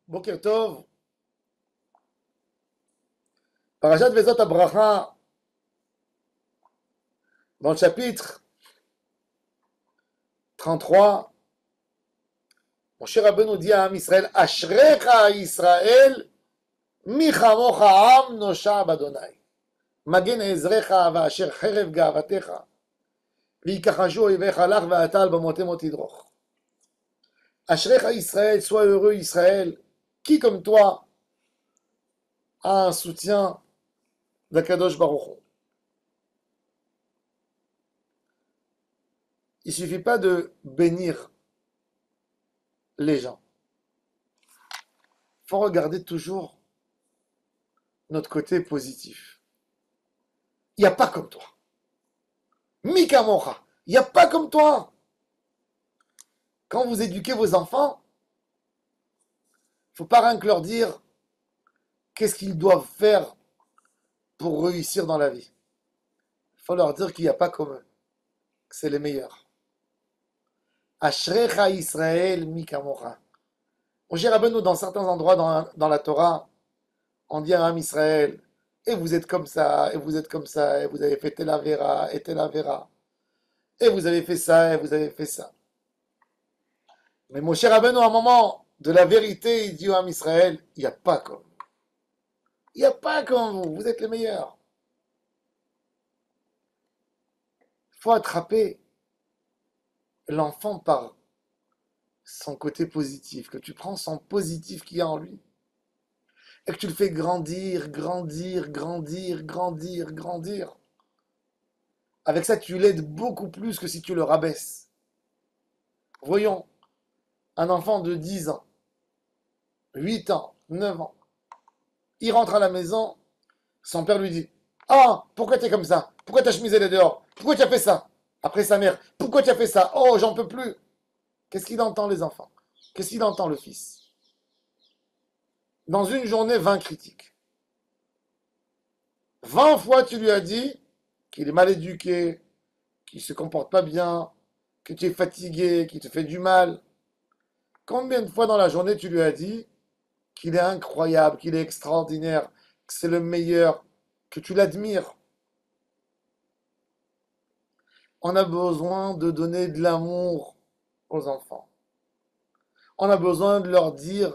Boker Tov, Parashat Vezot Abracha, dans le chapitre 33, mon cher Rabbeinu nous dit à Am Israël, Ashrecha Israël, mi chamocha am nosha badonai. Magen ezrecha va'asher cherev ga'avatecha, v'yikachashu oivecha lach va'atal bamotem tidroch. Ashrecha Israël, sois heureux Israël, qui comme toi a un soutien d'Akadosh Baruch Hu. Il ne suffit pas de bénir les gens. Il faut regarder toujours notre côté positif. Il n'y a pas comme toi. Mika Mocha, il n'y a pas comme toi. Quand vous éduquez vos enfants, il ne faut pas rien que leur dire qu'est-ce qu'ils doivent faire pour réussir dans la vie. Il faut leur dire qu'il n'y a pas comme eux, que c'est les meilleurs. Ashrecha Israël Mika Mocha. Mon cher Rabbeinu, dans certains endroits dans la Torah, on dit à Am Israël, et vous êtes comme ça, et vous êtes comme ça, et vous avez fait tel Avera, et tel Avera, et vous avez fait ça, et vous avez fait ça. Mais mon cher Rabbeinu, à un moment de la vérité, il dit à Am Israël, il n'y a pas comme vous. Il n'y a pas comme vous, vous êtes les meilleurs. Il faut attraper l'enfant par son côté positif, que tu prends son positif qu'il y a en lui, et que tu le fais grandir, grandir, grandir, grandir, grandir. Avec ça, tu l'aides beaucoup plus que si tu le rabaisses. Voyons, un enfant de 10 ans, 8 ans, 9 ans, il rentre à la maison, son père lui dit, ah, pourquoi tu es comme ça? Pourquoi ta chemise elle est dehors? Pourquoi tu as fait ça? Après sa mère, pourquoi tu as fait ça? Oh, j'en peux plus. Qu'est-ce qu'il entend les enfants? Qu'est-ce qu'il entend le fils? Dans une journée, 20 critiques. 20 fois tu lui as dit qu'il est mal éduqué, qu'il se comporte pas bien, que tu es fatigué, qu'il te fait du mal. Combien de fois dans la journée tu lui as dit qu'il est incroyable, qu'il est extraordinaire, que c'est le meilleur, que tu l'admires? On a besoin de donner de l'amour aux enfants. On a besoin de leur dire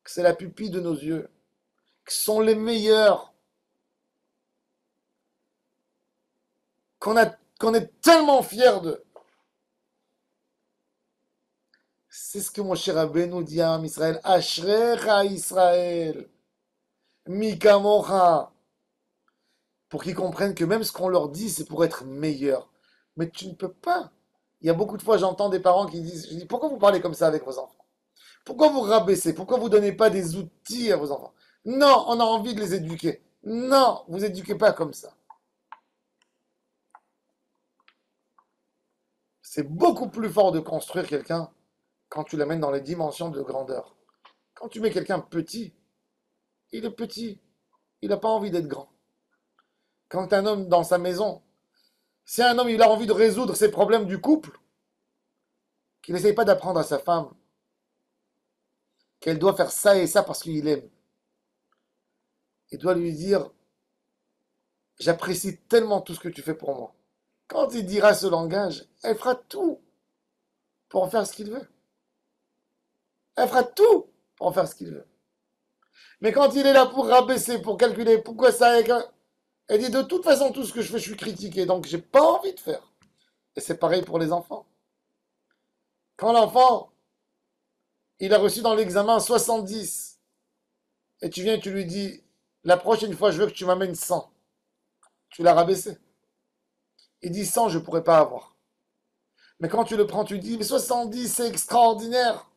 que c'est la pupille de nos yeux, qu'ils sont les meilleurs, qu'on est tellement fiers d'eux. C'est ce que mon cher Abbé nous dit à Israël. Ashrecha Israël, Mika Mocha. Pour qu'ils comprennent que même ce qu'on leur dit, c'est pour être meilleur. Mais tu ne peux pas. Il y a beaucoup de fois, j'entends des parents qui disent, je dis, pourquoi vous parlez comme ça avec vos enfants? Pourquoi vous rabaissez? Pourquoi vous ne donnez pas des outils à vos enfants? Non, on a envie de les éduquer. Non, vous éduquez pas comme ça. C'est beaucoup plus fort de construire quelqu'un quand tu l'amènes dans les dimensions de grandeur. Quand tu mets quelqu'un petit, il est petit. Il n'a pas envie d'être grand. Quand un homme dans sa maison, si un homme il a envie de résoudre ses problèmes du couple, qu'il n'essaye pas d'apprendre à sa femme qu'elle doit faire ça et ça parce qu'il aime. Il doit lui dire, j'apprécie tellement tout ce que tu fais pour moi. Quand il dira ce langage, elle fera tout pour en faire ce qu'il veut. Elle fera tout pour en faire ce qu'il veut. Mais quand il est là pour rabaisser, pour calculer pourquoi ça est... Elle dit de toute façon tout ce que je fais, je suis critiqué, donc j'ai pas envie de faire. Et c'est pareil pour les enfants. Quand l'enfant, il a reçu dans l'examen 70, et tu viens et tu lui dis, la prochaine fois je veux que tu m'amènes 100. Tu l'as rabaissé. Il dit 100, je ne pourrais pas avoir. Mais quand tu le prends, tu dis, mais 70, c'est extraordinaire.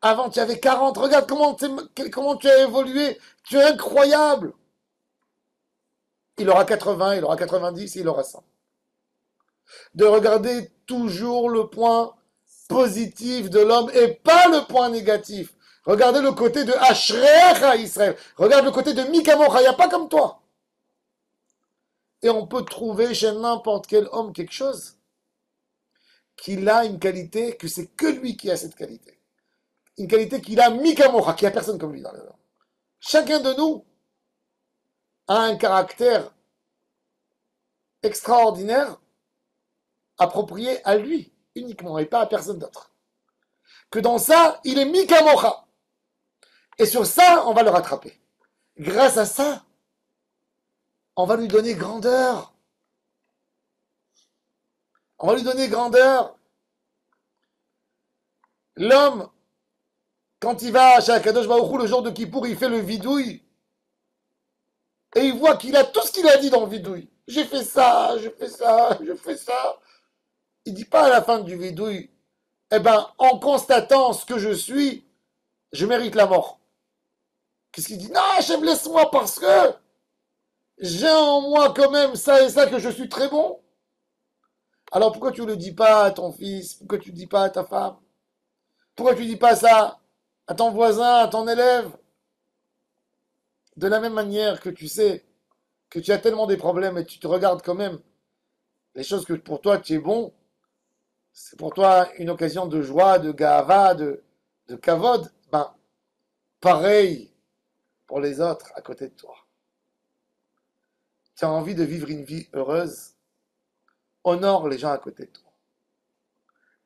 Avant, tu avais 40. Regarde comment tu as évolué. Tu es incroyable. Il aura 80, il aura 90, il aura 100. De regarder toujours le point positif de l'homme et pas le point négatif. Regardez le côté de Ashrecha Israël. Regarde le côté de Mika Mocha. Il n'y a pas comme toi. Et on peut trouver chez n'importe quel homme quelque chose qu'il a une qualité, que c'est que lui qui a cette qualité. une qualité qu'il a mikamocha, qu'il n'y a personne comme lui dans le monde. Chacun de nous a un caractère extraordinaire, approprié à lui uniquement et pas à personne d'autre. Que dans ça, il est mikamocha. Et sur ça, on va le rattraper. Grâce à ça, on va lui donner grandeur. On va lui donner grandeur. L'homme, quand il va chez Akadosh Baruch Hu le jour de Kippour, il fait le vidouille. Et il voit qu'il a tout ce qu'il a dit dans le vidouille. J'ai fait ça, je fais ça, je fais ça. Il dit pas à la fin du vidouille, eh ben, en constatant ce que je suis, je mérite la mort. Qu'est-ce qu'il dit? Non, Hachem, laisse-moi parce que j'ai en moi quand même ça et ça que je suis très bon. Alors pourquoi tu ne le dis pas à ton fils? Pourquoi tu ne dis pas à ta femme? Pourquoi tu ne dis pas ça à ton voisin, à ton élève? De la même manière que tu sais que tu as tellement des problèmes et tu te regardes quand même les choses que pour toi tu es bon, c'est pour toi une occasion de joie, de gava, de kavod. Ben, pareil pour les autres à côté de toi. Tu as envie de vivre une vie heureuse, honore les gens à côté de toi.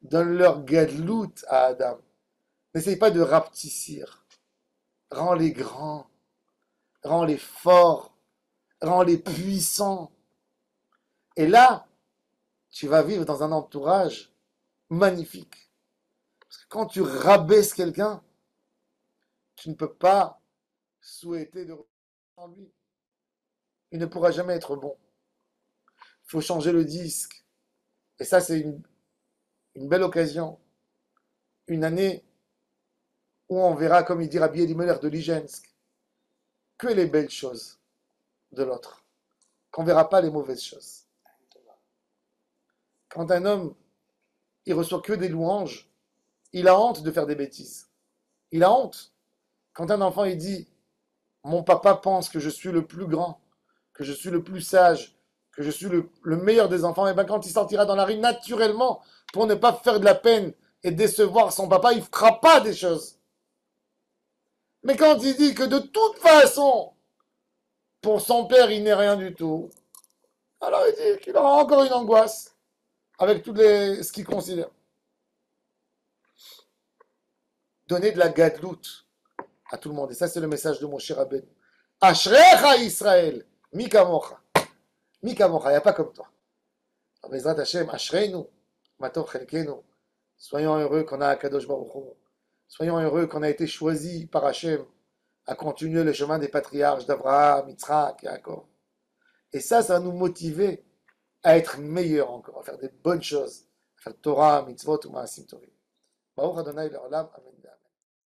Donne-leur gadlout à Adam. N'essaye pas de rapetissir. Rends-les grands, rends-les forts, rends-les puissants. Et là, tu vas vivre dans un entourage magnifique. Parce que quand tu rabaisses quelqu'un, tu ne peux pas souhaiter de revenir en lui. Il ne pourra jamais être bon. Il faut changer le disque. Et ça, c'est une belle occasion. Une année où on verra, comme il dit Rabbi Elimelech de Lijensk, que les belles choses de l'autre. Qu'on ne verra pas les mauvaises choses. Quand un homme, il reçoit que des louanges, il a honte de faire des bêtises. Il a honte. Quand un enfant, il dit, mon papa pense que je suis le plus grand, que je suis le plus sage, que je suis le meilleur des enfants, et bien quand il sortira dans la rue, naturellement, pour ne pas faire de la peine et décevoir son papa, il ne fera pas des choses. Mais quand il dit que de toute façon, pour son père, il n'est rien du tout, alors il dit qu'il aura encore une angoisse avec ce qu'il considère. Donner de la gadloute à tout le monde. Et ça, c'est le message de mon cher Rabbeinu. Ashrecha Israël, Mikamocha. Mikamocha, il n'y a pas comme toi. Bezrat Hashem, Ashreinu, Matov Chelkenu. Soyons heureux qu'on a Kadosh Baruch Hu. Soyons heureux qu'on a été choisis par Hashem à continuer le chemin des patriarches d'Abraham, Yitzhak et Yaakov. Et ça va nous motiver à être meilleurs encore, à faire des bonnes choses, à faire Torah, mitzvot ou maasim tovim. Baruch Adonai l'olam, amen.